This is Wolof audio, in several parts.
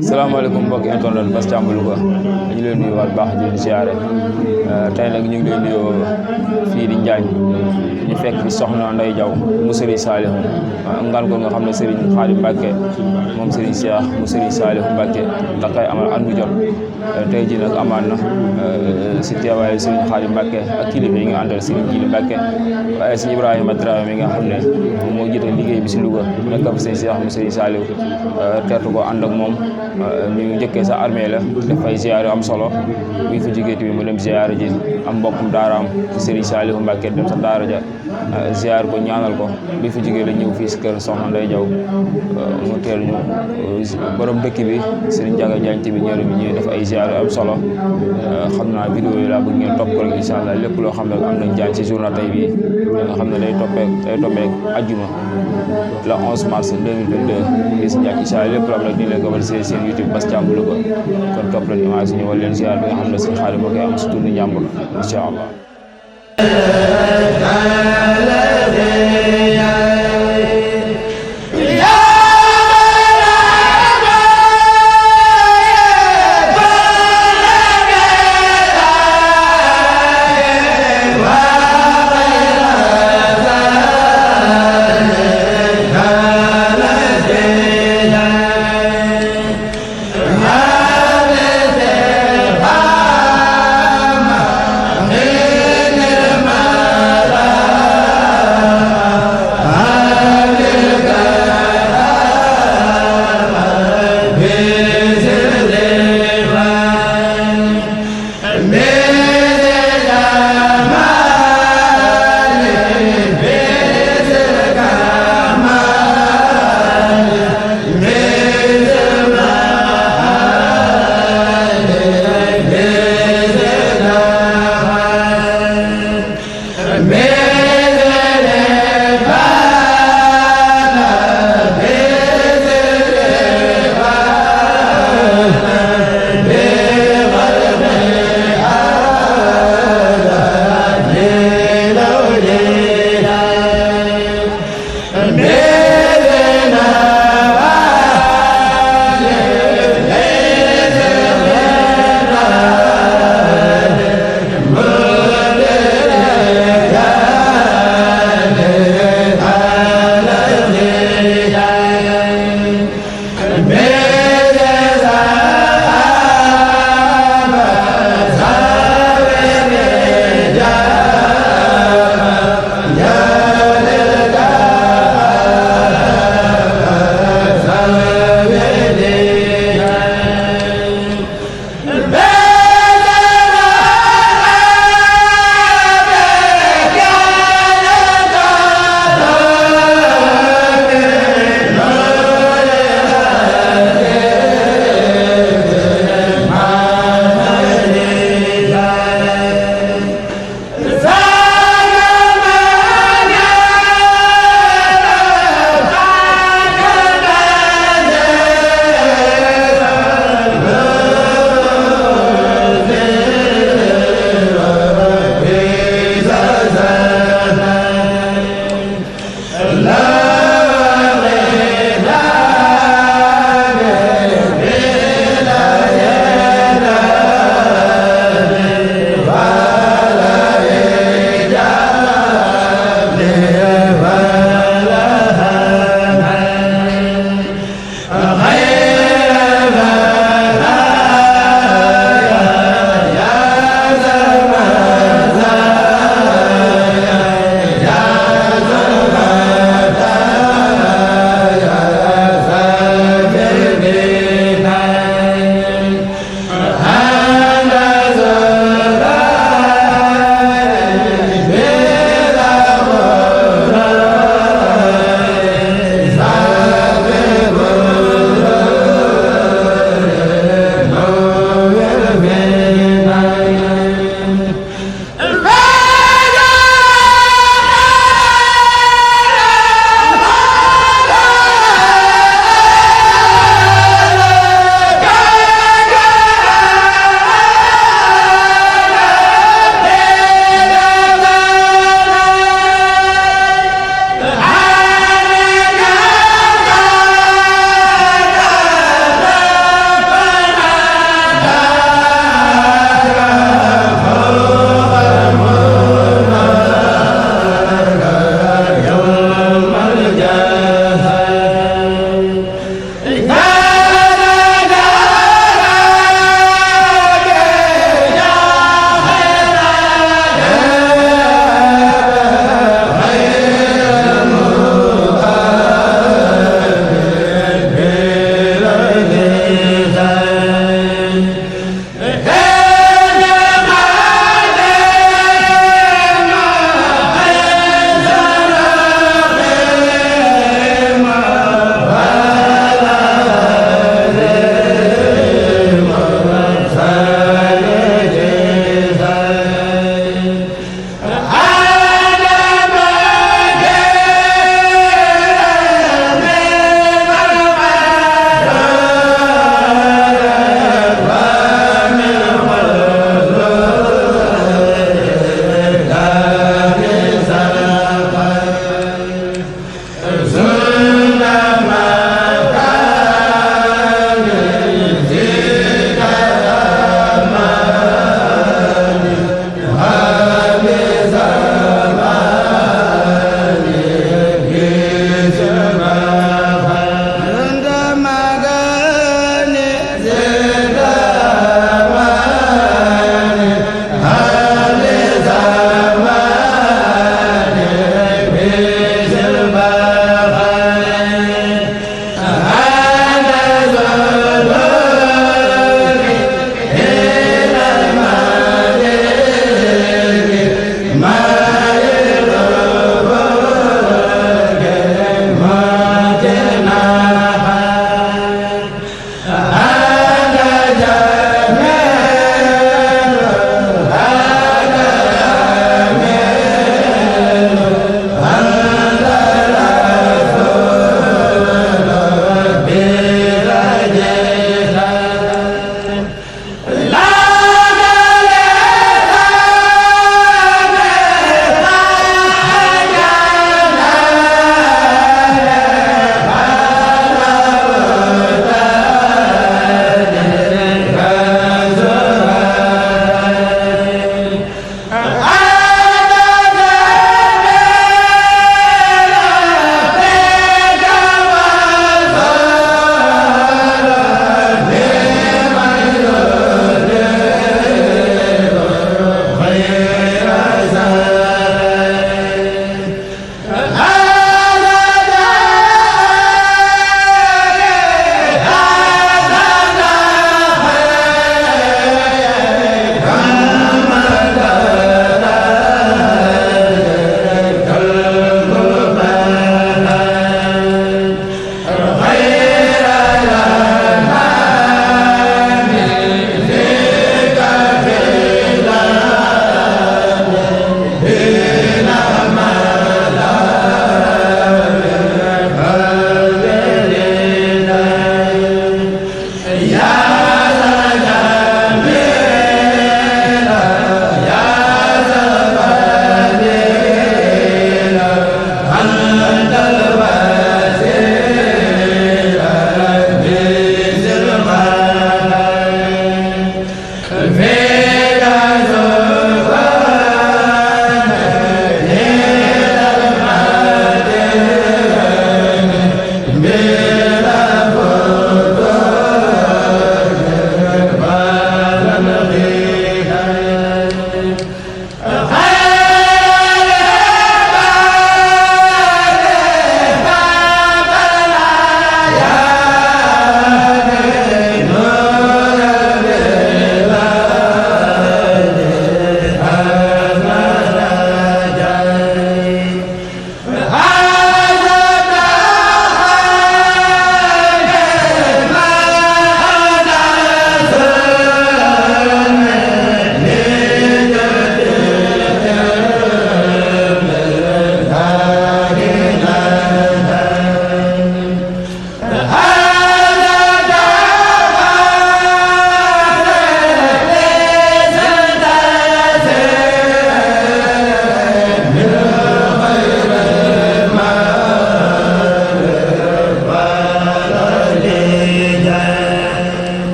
salaamaaleykum mbokki internet Bass Thiam Louga ñu leen nuyu waat baax di ziare tey nag ñu ngi leen nuyoo fii di Njaañ ñu fekk fi soxna Ndeye Diaw mu Serigne Saliou ngal ko nga xam ne Serigne Khadim Mbacké moom Serigne Cheikh mu Serigne Saliou Mbacké da koy amal at mu jot tey ji nag amaat na si teewaayu Serigne Khadim Mbacké ak kilifa yi nga àndal Serigne Djili Mbacké waaye si Ibrahima Dramé mi nga xam ne moo jiite liggéey bi si Louga nekkal Serigne Cheikh mu Serigne Saliou teertu ko ànd ak moom ñu njëkkee sa armée la dafay ziar yu am solo bu ñu fa jógee tamit mu dem ziar ji am mbokkum daaraam Serigne Saliou Mbacké dem sa daara ja ziar ko ñaanal ko bi fa jógee la ñëw fii si kër soxna Ndeye Diaw mu teel ñu borom dëkk bi Serigne Ndiaga Diagne tamit ñëw bi ñuy def ay ziar yu am solo xam naa vidéo yi laa bëgg ngeen topp ko rek incha allah lépp loo xam ne am nañ jaan si journée tey bi nga xam ne day tombeek ajjuma le 11 mars 2022 gis njàkk incha allah lépp loo xam ne nii leen ko war seen YouTube Bass Thiam Louga kon topp leen image yi ñu wal leen ziar bi nga xam ne si xaalis moo koy am si tuuti njàmbur incha allah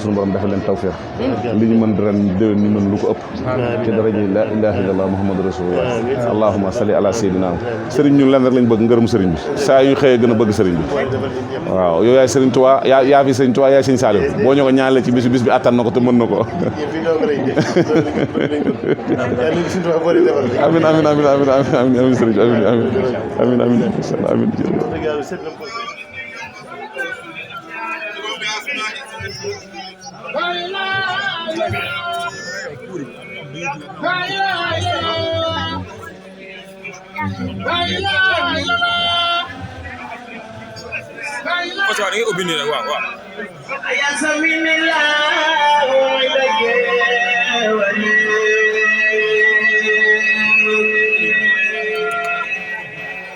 sunu borom defal leen tawfeex li ñu mën ren déwén ñu mën lu ko ëpp ci daraja la ilaha illallah muhammadu rasulullah allahumma salli ala sayyidina sëriñ ñun leen rek lañ bëgg ngërëm sëriñ bi saa yu xëyee gën a bëgg sëriñ bi waaw yow yaay sëriñ Tuubaa yaa fi sëriñ Tuubaa yaay sëriñ Saaliw boo ñu ko ñaanale ci bis bi attan na ko te mën na ko amin amin amin amin amin amin sëriñ amin amin amin amin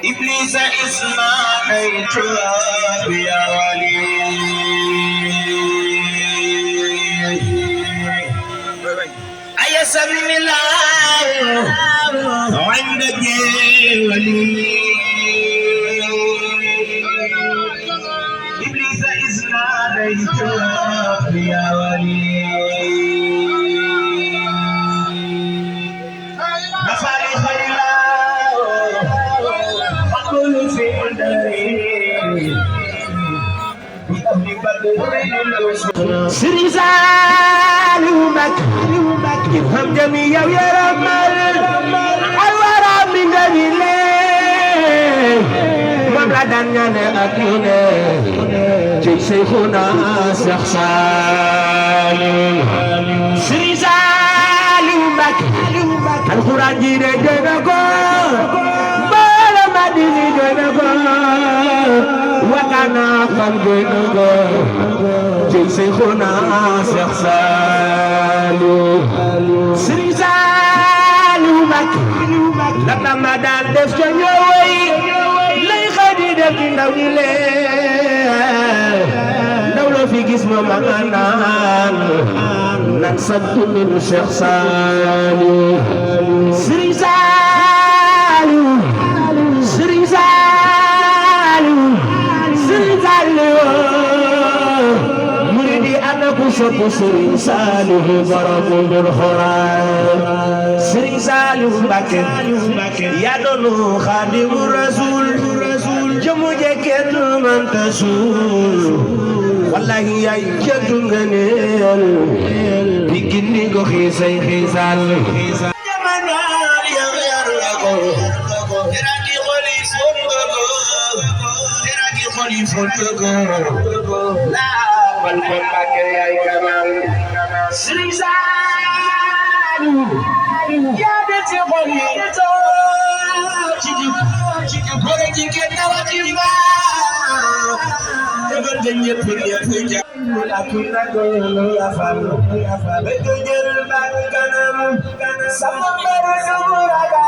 إبليس إسماعيل يا ولي أيا سمي الله عند الجولي إبليس إذ ناديت يا ولي مصالح الله فقل في الدارين Sëriñ Saaliw Mbàkke xam jami yow yaramal alwara mi nga ni lee moom la daan ñaane ak ñu ne ci Seyxuna Seex Saaliw Sëriñ Saaliw Mbàkke alxuraan ji de dégg ko mbala ma di ni dégg ko wakana kan gënëgo ci Seyxuna Seex Saaliw Sëriñ Saaliw Mbàkke la Bamba daan def ca ñëwëy lay xadi def ci ndaw ñi lee ndaw la fi gis ma ma nga naan nan sant min Seex Saaliw Sëriñ Saaliw Sëriñ Saaliw muridi ana ku sopp Sëriñ Saaliw borom Ndul Xuraan Sëriñ Saaliw Mbàkke yaa doonu Xaadimu Rasuul jëmu je kenn mënta suul wallahi yaay jëtu ngëneel di gindi goxi say xiisal Sëriñ Saaliw yaa de ci xol yi ci góor ci kenn dawa ci mbaa defal nga ñëpp ja ak nagolo la fal ba ko jël ba kanam sama mbara sama raga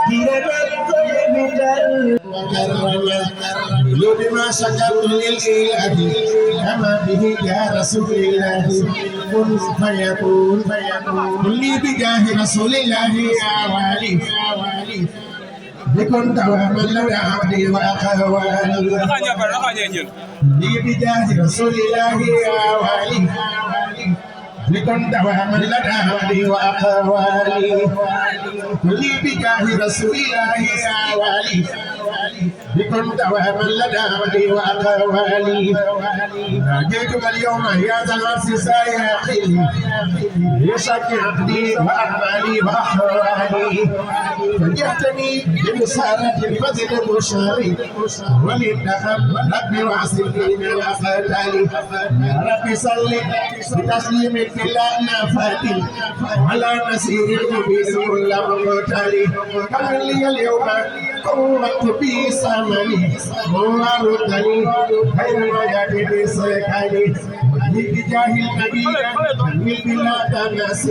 dire na ko mi dal بما شكرت للإله كما به يا رسول الله كن فيكون لي بجاه رسول الله يا والي بكن دواما لو عبدي وأخوالي لي بجاه رسول الله يا والي بكن دواما لو عبدي وأخوالي لي بجاه رسول الله يا والي بكم دواما لدى عبدي وأقوالي ناجيتك اليوم يا ذا العرش سايقي يشك عقدي وأعمالي وأحوالي فجئتني بمسارة الفضل المشاري وللنعم ربي واعصمني من الأخطال يا ربي صل بتسليم في الأنفات على نسير المبين كل مقتالي كمل لي اليوم قوة بي سامني وردني خير ما يأتي بسكاني بجاه النبي من بلاد الناس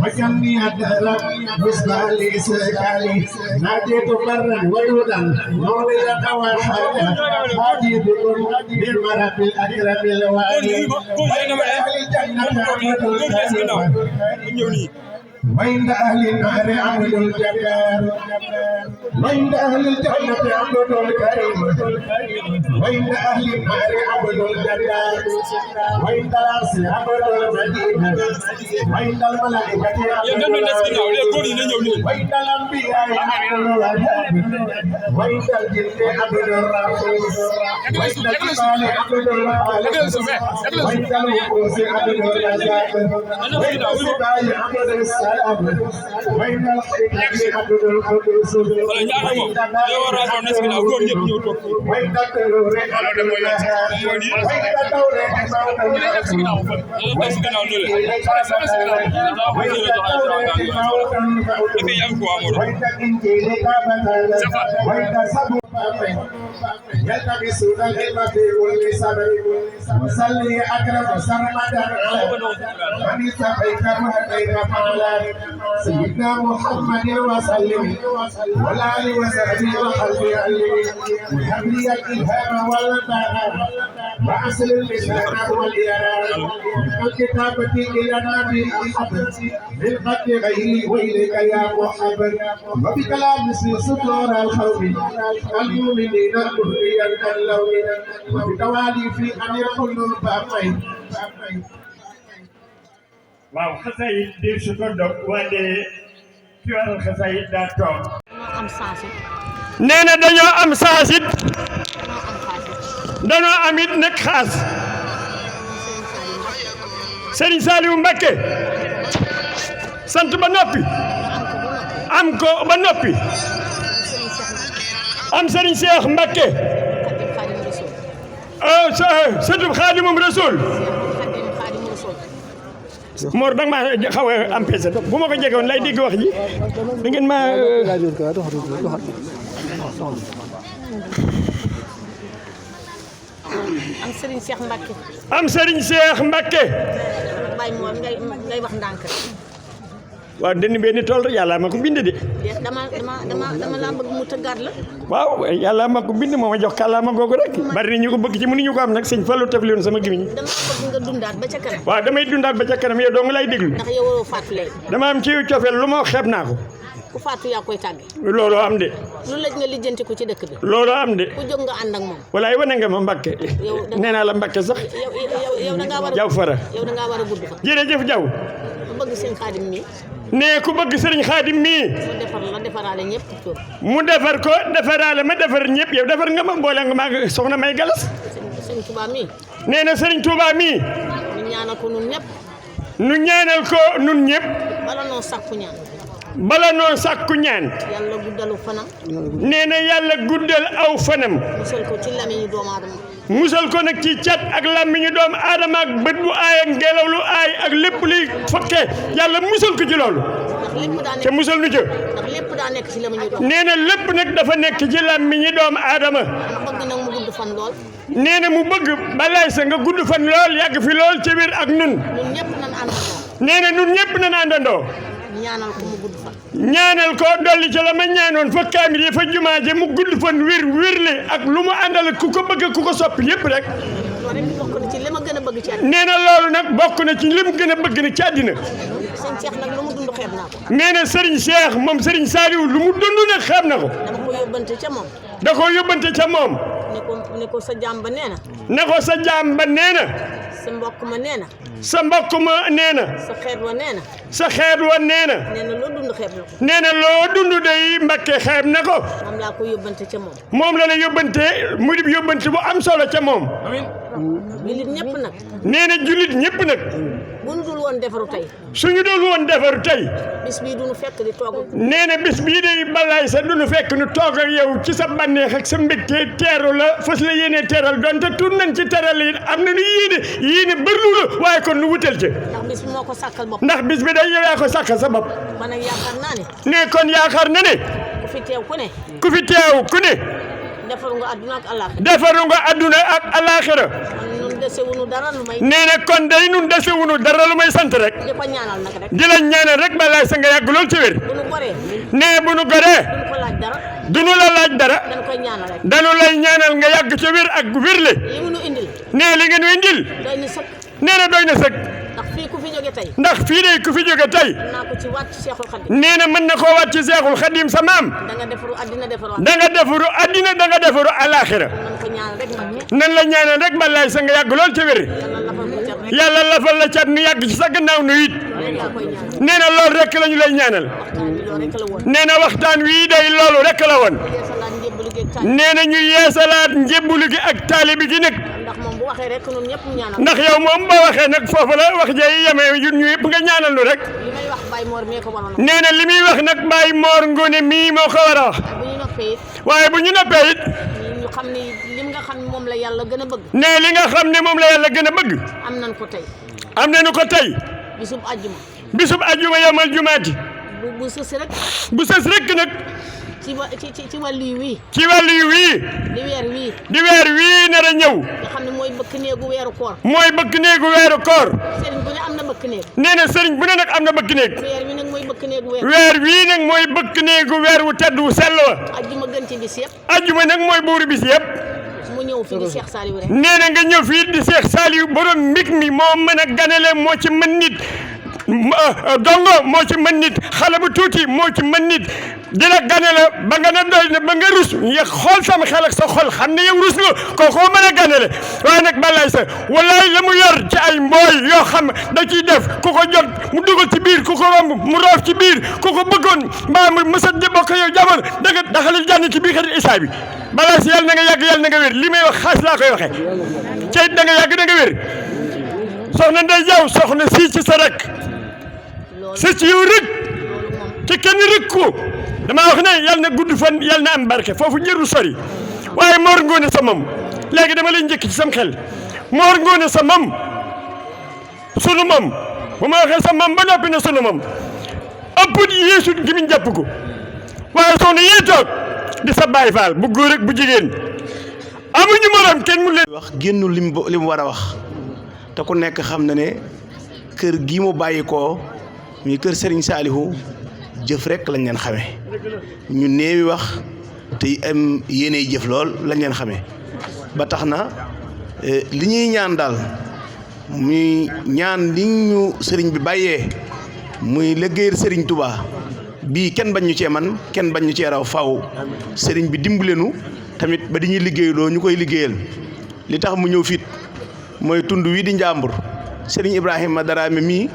وجني الدرب مصباح لي سكاني ناديت برا ويودا مولد وحدا هادي بكم من مرب الأكرم الوالي أهل الجنة وعند أهل النار عبد الجبار وعند أهل الجنة عبد الكريم وعند أهل النار عبد الجبار وعند العرش عبد المجيد وعند الملائكة عبد الرحيم وعند الأنبياء عبد الوهاب وعند الجن عبد الرحيم وعند الجبال عبد الرحيم وعند الوقوف عبد الرزاق وعند السباع عبد السلام وإن الحكمة عبد القدوس وإن التنور عبد يلتمسون العلم في كل سبيل وصلي أكرم سرمدا من سبيك وهديك فعلا سيدنا محمد وسلم وعلى آله وصحبه وخلفه علم وهب لي الإلهام والبهاء وأصل اللسان والإيراد الكتابة إلى النبي أحمد من قد غيري وإليك يا محمد وبكلام ستور الخوف المؤمنين مهديا اللون وبتوالي في أن يكون الباقين waaw xasaayid di su ko dog wante ki waral xasaayid daa toog nee na dañoo am saasit dañoo am it nag xaas Serigne Saliou Mbacké sant ba noppi am ko ba noppi am Serigne Cheikh Mbacké sëtub Xaadimum Rasul Mor danga maa xaw a empêché bu ma ko jegewoon lay dégg wax ji da ngeen ma am Serigne Cheikh Mbacké am Serigne Cheikh Mbacké Baye Mor ngay wax ndànk waaw dënn benn tool rek yàlla ma ko bind de dama laa bëgg mu tëggaat la waaw yàlla ma ko bind moo ma jox kàllaama googu rek bari na ñu ko bëgg ci mënuñu ko am nag sëñ Fallou taf leen sama gimiñ dama bëgg nga dundaat ba ca kanam waaw damay dundaat ba ca kanam yow doo nga lay déglu ndax yow waroo faatu léegi dama am ci cofeel lu ma xeeb naa ko ku faatu yaa koy tàgge loolu am de lu lëj nga lijjanti ko ci dëkk bi loolu am de ku jóg nga ànd ak moom walaay wane nga ma Mbacké nee naa la Mbacké sax yow da ngaa war a jaw fara yow da ngaa war a gudd fa jërëjëf jaw ku bëgg seen Xaadim mi nee ku bëgg Serigne Khadim mii mu defar la defaraale ñëpp toog mu defar ko defaraale ma defar ñëpp yow defar nga ma boole nga maa soxna may galas Serigne Touba mii nee na Serigne Touba mii ñu ñaanal ko nun ñëpp nu ñaanal ko nun ñëpp bala noo sàkku ñaan bala noo sàkku ñaan yàlla guddalu fanam nee na yàlla guddal aw fanam musal ko ci lamiñu doomu aadama musal ko nag ci cat ak làmmiñu doomu aadama ak bët bu aay ak ngelaw lu aay ak lépp luy fokkee yàlla musal ko ci loolu te musal nu jë ndax lépp daa nekk ci lamiñu doomu nee na lépp nag dafa nekk ci làmmiñu doomu aadama bëgg nag mu gudd fan lool nee na mu bëgg balaay sa nga gudd fan lool yàgg fi lool ci biir ak nun ñun ñëpp nan àndandoo nee na nun ñëpp nan àndandoo ñaanal ko mu gudd fan ñaanal ko dolli ci la ma ñaanoon fa kaamil yi fa jumaa je mu gudd fan wér ak lu mu àndal ku ko bëgg ku ko soppi yëpp rek loolu rek bokk na ci li ma gën a bëgg ci àddina nee na loolu nag bokk na ci li mu gën a bëgg nag ci àddina sëñ Cheikh nag lu mu dund xeeb naa ko nee na Serigne Cheikh moom Serigne Saliou lu mu dund nag xeeb na ko dama ko yóbbante ca moom da ko yóbbante ca moom ne ko sa jaam ba nee na ne ko sa jaam ba nee na sa mbokk ma nee na sa mbokk ma nee na sa xeet wa nee na sa xeet wa nee na loo dund xeeb na ko nee na loo dund day Mbacké xeeb na ko moom laa ko yóbbante ca moom moom la yóbbante mu di yóbbante bu am solo ca moom jullit ñëpp nag nee na jullit ñëpp nag bu ñu dul woon defaru tey suñu dul woon defaru tey bis bii duñu fekk di toog nee na bis bii day balaay sa duñu fekk nu toog ak yow ci sa bànneex ak sa mbégte teeru la fas la yéene teeral donte tuut nañ ci teral yi am na nu yéene bërlu la waaye kon nu wutal ci ndax bis bi moo ko sàkkal bopp ndax bis bi day yow yaa ko sàkkal sa bopp man nag yaakaar naa ne ne kon yaakaar na ne ku fi teew ku ne ku fi teew ku ne defaru nga adduna ak àllaaxira defaru nga adduna ak àllaaxira nun desewunu dara lu may nee na kon day nun desewunu dara lu may sant rek di ko ñaanal nag rek di la ñaanal rek balaay sa nga yàgg lool ci wér bu nu goree nee bu nu goree duñu ko laaj dara duñu la laaj dara dañ koy ñaanal rek dañu lay ñaanal nga yàgg ci wér ak wérle li mu nu indil nee li ngeen indil doy na sëkk nee na doy na sëkk ndax fii ku fi jóge tey ndax fii de ku fi jóge tey naa ko ci wàcc Seexul Xadim nee na mën na koo wàcc ci Seexul Xadim sa maam da nga defaru addina defaru da nga defaru addina da nga defaru alaxira nan ko ñaanal rek mag nan la ñaanal rek balaay sa nga yàgg lool ci wér yàlla lafal la cat nu yàgg ci sa gannaaw nu it nee na loolu rek la ñu lay ñaanal nee na waxtaan wii day loolu rek la woon nee na ñu yeesalaat njébbulu gi ak taalibi gi nag ndax yow moom ba waxee nag foofu la wax jey yemee yu ñu yëpp nga ñaanal nu rek nee na li muy wax nag Baye Mor Ngone mii moo ko war a wax waaye bu ñu noppee it ñu xam ne li nga xam ne moom la yàlla gën a bëgg nee li nga xam ne moom la yàlla gën a bëgg am nañ ko tey am nañu ko tey bisub ajjuma yomal jumaati bu sës rek bu sës rek nag ci wàllu yi wii ci wàllu yi wii di weer wii nar a ñëw nga xam ne mooy bëkk néegu weeru koor mooy bëkk néegu weeru koor sëriñ bu ne am na bëkk néeg nee na sëriñ bu ne nag am na bëkk néeg weer wi nag mooy bëkk néegu weer wii nag mooy bëkk néegu weer wu tedd wu sell wa ajjuma gën ci bis yëpp ajjuma nag mooy buuru bis yëpp mu ñëw fii di Cheikh Saliou rek. nee na nga ñëw fii di Cheikh Saliou borom mbig mi moo mën a ganale moo ci mën nit dongo moo ci mën nit xale bu tuuti moo ci mën nit di la ganale ba nga ne doy na ba nga rus ya xool sama xel ak sa xol xam ne yow rus nga kooku mën a ganale waaye nag balay sa wallaay la mu yor ci ay mbooy yoo xam da ciy def ku ko jot mu dugal ci biir ku ko romb mu roof ci biir ku ko bëggoon mbaa mu mësa di bokk yow jamono da nga daxalil jànn ci biir xarit isaa bi balay sa yàlla na nga yàgg yàlla na nga wér li may wax xaas laa koy waxee cey da nga yàgg da nga wér soxna Ndey Jaw soxna sii ci sa rek sa ci yow rek te kenn rek ko damaa wax ne yàlla na gudd fan yàlla na am barke foofu njëru sori waaye Mor Ngoone sa mam léegi dama lay njëkk ci sam xel Mor Ngoone sa mam sunu mam bu ma waxee sa mam ba noppi ne sunu mam ëpp di yeesut gi mu jàpp ko waaye soxna yee toog di sa baay faal bu góor ak bu jigéen amuñu morom kenn mu leen wax génnul li mu war a wax te ku nekk xam na ne kër gi mu bàyyi koo muy kër Serigne Saliou jëf rek lañ leen xamee ñu néewi wax te am yéeney jëf lool lañ leen xamee ba tax na li ñuy ñaan daal muy ñaan li ñu sëriñ bi bàyyee muy liggéeyal Serigne Touba bii kenn bañ ñu cee man kenn bañ ñu cee raw faw sëriñ bi dimbalenu tamit ba di ñuy liggéeyloo ñu koy liggéeyal li tax mu ñëw fit mooy tund wii di Njàmbur Serigne Ibrahima Darame mii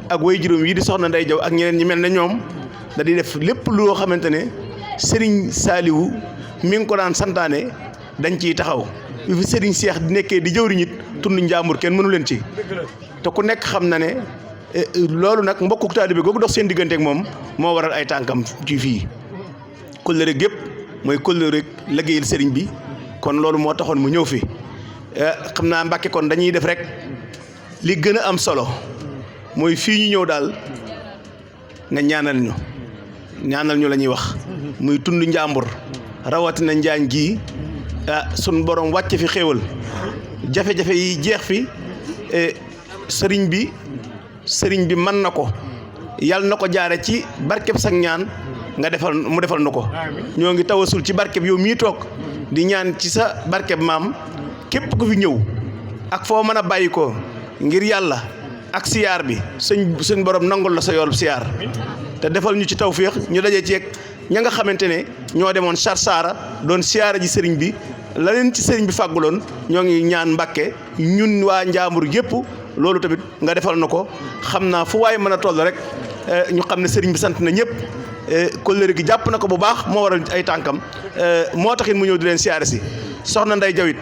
ak way juróom yi di soxna Ndey Jaw ak ñeneen ñi mel ne ñoom da di def lépp loo xamante ne Serigne Saliou mi ngi ko daan santaane dañ ciy taxaw bi fi Serigne Cheikh di nekkee di jëwriñ it tund Njàmbur kenn mënu leen ci te ku nekk xam na ne loolu nag mbokku taalibe googu dox seen diggante ak moom moo waral ay tànkam ci fii kóllëre gépp mooy kóllëre liggéeyal Serigne bi kon loolu moo taxoon mu ñëw fi xam naa Mbàkke kon dañuy def rek li gën a am solo mooy fii ñu ñëw daal nga ñaanal ñu la ñuy wax muy tund Njàmbur rawatina Njaañ gii sun borom wàcce fi xéewal jafe-jafe yi jeex fi sëriñ bi mën na ko yàlla na ko jaare ci barkeb sag ñaan nga mu defal na ko ñoo ngi tawasul ci barkeb yow mii toog di ñaan ci sa barkeb maam képp ku fi ñëw ak foo mën a bàyyi ko ngir yàlla ak siyaar bi sëñ borom nangul la sa yool siyaar te defal ñu ci tawféex ñu daje ceeg ña nga xamante ne ñoo demoon Sarsara doon siyaara ji sëriñ bi la leen ci sëriñ bi fàgguloon ñoo ngi ñaan Mbàkke ñun waa Njàmbur yëpp loolu tamit nga defal na ko xam naa fu waaye mën a toll rek ñu xam ne sëriñ bi sant na ñëpp kóllëre gi jàpp na ko bu baax moo waral ay tànkam moo taxit mu ñëw di leen siyaare si soxna Ndey Jaw it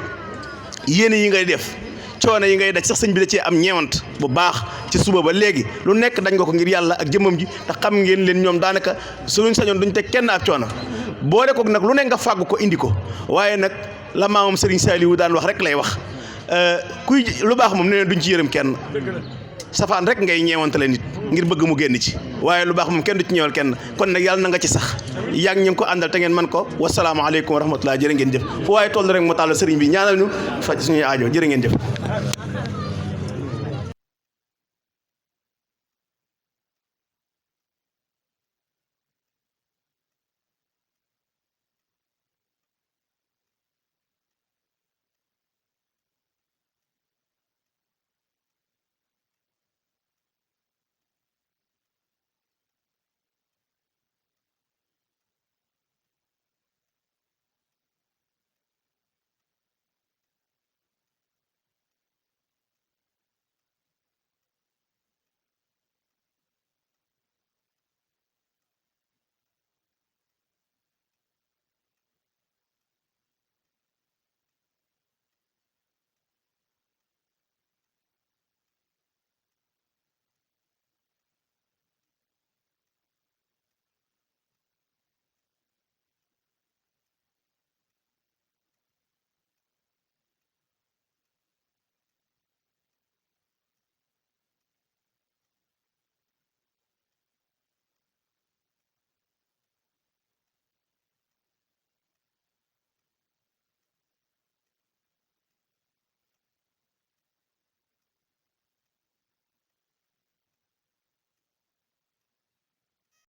yéene yi ngay def coono yi ngay daj sax sëñ bi da cee am ñeewant bu baax ci suba ba léegi lu nekk dañ nga ko ngir yàlla ak jëmmam ji te xam ngeen leen ñoom daanaka suñu sañoon duñ teg kenn ab coono boole ko nag lu nekk nga fàgg ko indi ko waaye nag la maamam Serigne Saliou daan wax rek lay wax kuy lu baax moom nee na duñ ci yërëm kenn safaan rek ngay ñeewantale nit ngir bëgg mu génn ci waaye lu baax moom kenn du ci ñëwal kenn kon nag yàlla na nga ci sax yàgg ñu ngi ko àndal te ngeen man ko wasalaamaaleykum wa rahmatulah jërë ngeen jëf fu waaye toll rek mu tàll sëriñ bi ñaanal ñu faj suñuy aajo jërë ngeen jëf